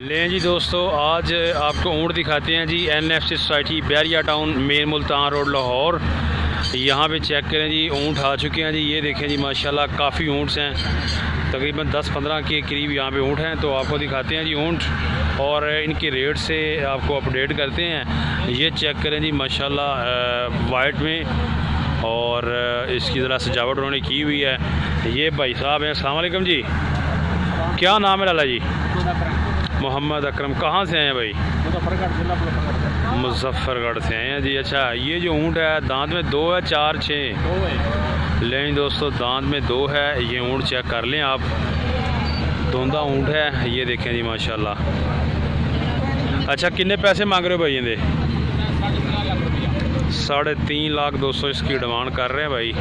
लें जी दोस्तों, आज आपको ऊँट दिखाते हैं जी। NFC society Bahria town, main Multan road, Lahore. यहाँ पे चेक करें जी, ऊँट आ चुके हैं जी। ये देखें जी, माशाल्लाह काफ़ी ऊँट्स हैं, तकरीबन 10-15 के करीब यहाँ पे ऊँट हैं। तो आपको दिखाते हैं जी ऊँट और इनके रेट से आपको अपडेट करते हैं। ये चेक करें जी, माशाल्लाह वाइट में, और इसकी ज़रा सजावट उन्होंने की हुई है। ये भाई साहब हैं। अस्सलाम वालेकुम जी, क्या नाम है लाला जी? मोहम्मद अकरम। कहाँ से हैं भाई? मुजफ्फरगढ़ से हैं जी। अच्छा, ये जो ऊँट है दांत में 2 है, 4, 6 लें दोस्तों, दांत में 2 है। ये ऊँट चेक कर लें आप, धुंधा ऊँट है। ये देखें जी माशाल्लाह। अच्छा, कितने पैसे मांग रहे हो भाई? ये 3.5 लाख 200 इसकी डिमांड कर रहे हैं भाई।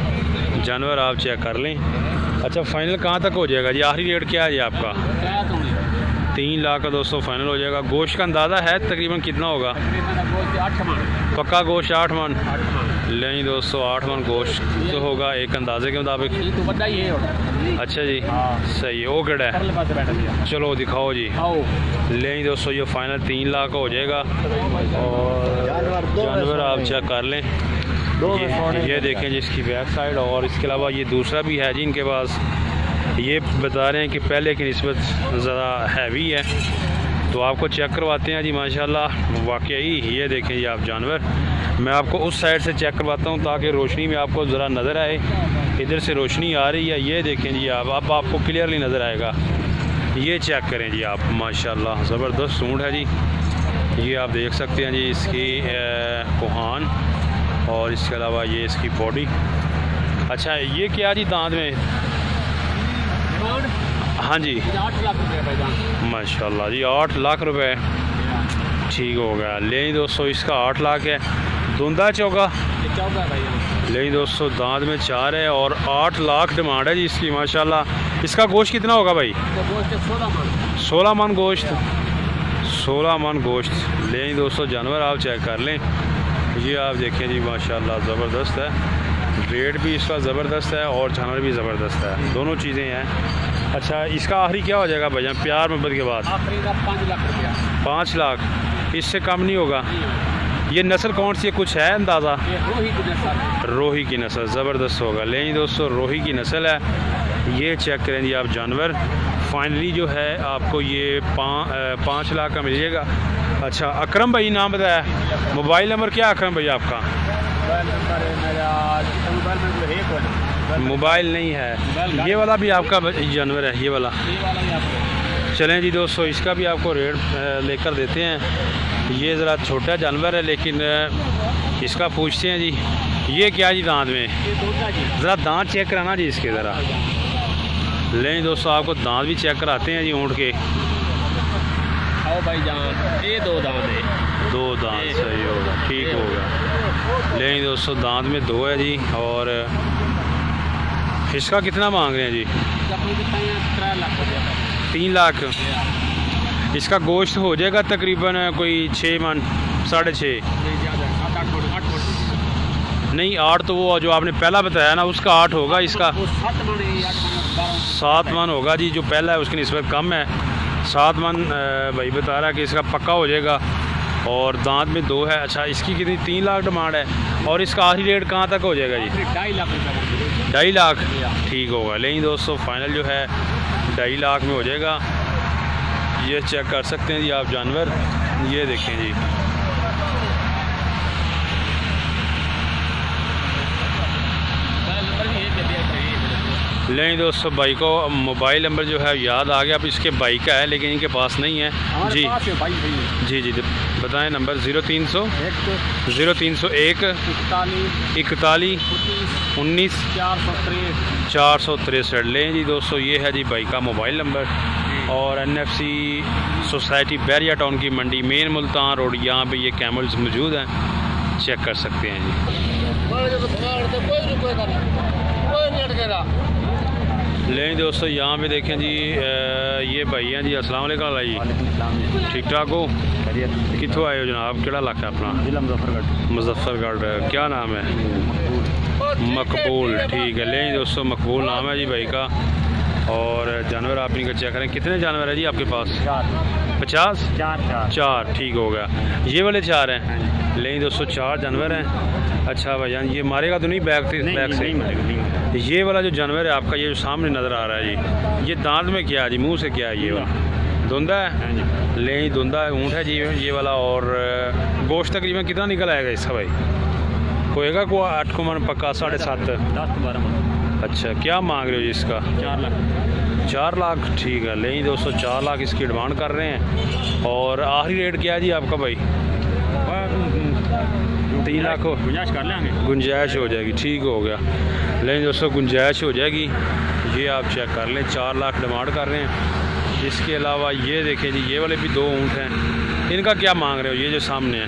जानवर आप चेक कर लें। अच्छा, फाइनल कहाँ तक हो जाएगा जी? आखिरी रेट क्या है जी आपका? 3 लाख का 200 फाइनल हो जाएगा। गोश्त का अंदाज़ा है तकरीबन कितना होगा? पक्का गोश्त 8 मन। नहीं दोस्तों, 8 मन गोश्त तो होगा एक अंदाजे के मुताबिक। अच्छा जी, सही है। वो केड़ा है? चलो दिखाओ जी। नहीं दोस्तों, ये फाइनल 3 लाख का हो जाएगा। और जानवर आप चेक कर लें। ये देखें जी इसकी बैक साइड, और इसके अलावा ये दूसरा भी है जी इनके पास। ये बता रहे हैं कि पहले की निस्बत ज़रा हैवी है, तो आपको चेक करवाते हैं जी माशाल्लाह। वाकई ये देखें जी आप जानवर। मैं आपको उस साइड से चेक करवाता हूँ ताकि रोशनी में आपको ज़रा नज़र आए। इधर से रोशनी आ रही है, ये देखें जी आप, अब आपको क्लियरली नज़र आएगा। ये चेक करें जी आप, माशाल्लाह ज़बरदस्त ऊँट है जी। ये आप देख सकते हैं जी इसकी कोहान, और इसके अलावा ये इसकी बॉडी। अच्छा, ये क्या जी दांत में? हाँ जी, 8 लाख रुपये माशाल्लाह जी, 8 लाख रुपए। ठीक हो गया। ले दोस्तों, इसका 8 लाख है। धुंधा चौका ले दोस्तों, दांत में 4 है और 8 लाख डिमांड है जी इसकी माशाल्लाह। इसका गोश्त कितना होगा भाई? 16 मन गोश्त। 16 मन गोश्त। ले दोस्तों, जानवर आप चेक कर लें। ये आप देखें जी माशाल्लाह ज़बरदस्त है। रेट भी इसका ज़बरदस्त है और जानवर भी ज़बरदस्त है, दोनों चीज़ें हैं। अच्छा, इसका आखिरी क्या हो जाएगा भैया प्यार मोहब्बत के बाद? 5 लाख रुपया। 5 लाख, इससे कम नहीं होगा। ये नस्ल कौन सी है, कुछ है अंदाज़ा? रोही की नस्ल, ज़बरदस्त होगा। लेकिन दोस्तों, रोही की नस्ल है। ये चेक करें जी आप जानवर। फाइनली जो है आपको ये 5 लाख का मिल जाएगा। अच्छा, अकरम भाई नाम बताया। मोबाइल नंबर क्या अकरम भाई आपका? मोबाइल नहीं है। ये वाला भी आपका जानवर है? ये वाला। चलें जी दोस्तों, इसका भी आपको रेट लेकर देते हैं। ये ज़रा छोटा जानवर है, लेकिन इसका पूछते हैं जी। ये क्या जी दांत में? ज़रा दांत चेक कराना जी इसके ज़रा। लें दोस्तों, आपको दांत भी चेक कराते हैं जी ऊँट के। आओ भाई जान, ये 2 दांत है। 2 दांत, सही होगा, ठीक होगा। लेकिन दोस्तों, दांत में 2 है जी। और इसका कितना मांग रहे हैं जी? 3 लाख। इसका गोश्त हो जाएगा तकरीबन कोई 6 मन, 6.5। नहीं, 8 तो वो जो आपने पहला बताया ना उसका 8 होगा। इसका 7 मन होगा जी। जो पहला है उसकी निस्बत कम है। 7 मन भाई बता रहा है कि इसका पक्का हो जाएगा। और दांत में 2 है। अच्छा, इसकी कितनी? 3 लाख डिमांड है। और इसका आखिरी रेट कहाँ तक हो जाएगा जी? 2.5 लाख। 2.5 लाख, ठीक होगा। लेकिन दोस्तों, फाइनल जो है 2.5 लाख में हो जाएगा। ये चेक कर सकते हैं जी आप जानवर। ये देखें जी, नहीं दोस्तों, भाई को मोबाइल नंबर जो है याद आ गया। अब इसके भाई का है लेकिन इनके पास नहीं है जी। जी जी बताएं नंबर। 0301 41 19 463। लें जी दोस्तों, ये है जी भाई का मोबाइल नंबर। और NFC सोसाइटी बैरिया टाउन की मंडी, मेन मुल्तान रोड, यहाँ पे ये कैमल्स मौजूद हैं, चेक कर सकते हैं जी। लें दोस्तों, यहाँ पे देखें जी, ये भाई हैं जी। अस्सलाम वालेकुम जी, ठीक ठाक हो? कितों आए हो जनाब? केड़ा इलाका है अपना? जिला मुजफ्फरगढ़। मुजफ्फरगढ़। क्या नाम है? मकबूल, ठीक है। लें दोस्तों, मकबूल नाम है जी भाई का। और जानवर आप इनका चेक करें। कितने जानवर है जी आपके पास? 50? चार 4 ठीक हो गया। ये वाले 4 हैं। लेकिन दोस्तों 4 जानवर हैं। अच्छा भाईजान ये मारेगा तो नहीं बैक से? नहीं। ये वाला जो जानवर है आपका, ये जो सामने नज़र आ रहा है जी, ये दांत में क्या है जी, मुंह से क्या है? ये वाला धुंधा है। लेकिन धुंधा ऊँट है जी ये वाला। और गोश्त तकरीबन कितना निकल आएगा इसका भाई? होएगा को 8 को मन पक्का 7.5 10-12। अच्छा क्या मांग रहे हो जी इसका? 4 लाख। 4 लाख ठीक है। लेकिन दोस्तों 4 लाख इसकी डिमांड कर रहे हैं। और आखिरी रेट क्या है जी आपका भाई? 3 लाख हो? गुंजाइश कर लेंगे। गुंजाइश हो जाएगी ठीक हो गया। लेकिन दोस्तों गुंजाइश हो जाएगी, ये आप चेक कर लें। 4 लाख डिमांड कर रहे हैं। इसके अलावा ये देखें जी, ये वाले भी 2 ऊँट हैं। इनका क्या मांग रहे हो? ये जो सामने है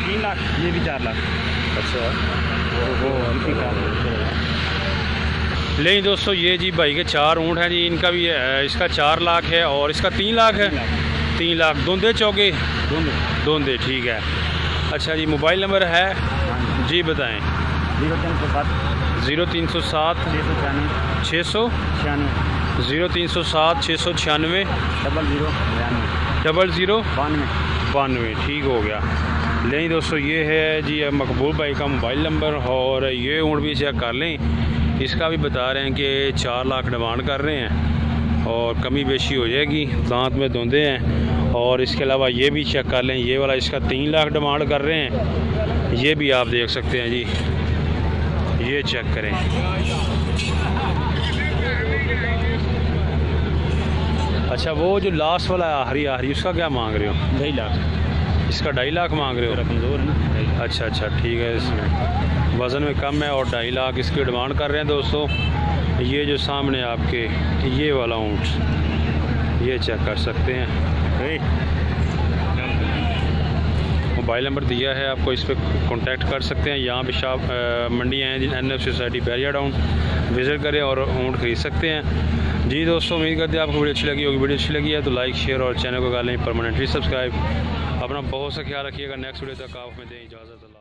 3 लाख, ये भी 4 लाख। अच्छा लेकिन दोस्तों ये जी भाई के 4 ऊँट हैं जी। इनका भी इसका 4 लाख है और इसका 3 लाख है। 3 लाख दोंदे चौके? दोंदे ठीक है। अच्छा जी मोबाइल नंबर है जी बताएं। 0307 600 0307 696 00 92 ठीक हो गया। लेकिन दोस्तों ये है जी मकबूल भाई का मोबाइल नंबर। और ये ऊँट भी चेक कर लें, इसका भी बता रहे हैं कि 4 लाख डिमांड कर रहे हैं और कमी बेशी हो जाएगी। दांत में धुंधे हैं। और इसके अलावा ये भी चेक कर लें, ये वाला इसका 3 लाख डिमांड कर रहे हैं। ये भी आप देख सकते हैं जी, ये चेक करें। अच्छा वो जो लास्ट वाला आखिरी उसका क्या मांग रहे हो? 2.5 लाख। इसका 2.5 लाख मांग रहे हो? कमज़ोर है ना। अच्छा ठीक है। इसमें वज़न में कम है और 2.5 लाख इसकी डिमांड कर रहे हैं दोस्तों। ये जो सामने आपके ये वाला ऊँट ये चेक कर सकते हैं। मोबाइल नंबर दिया है आपको, इस पर कांटेक्ट कर सकते हैं। यहाँ पे शॉप मंडियाँ हैं NF society Bahria town, visit करें और ऊँट खरीद सकते हैं जी। दोस्तों उम्मीद करते हैं आपको वीडियो अच्छी लगी होगी। वीडियो अच्छी लगी है तो लाइक शेयर और चैनल को कर लें परमानेंटली सब्सक्राइब। अपना बहुत सा ख्याल रखिएगा। नेक्स्ट वीडियो तक आप में दें इजाज़त।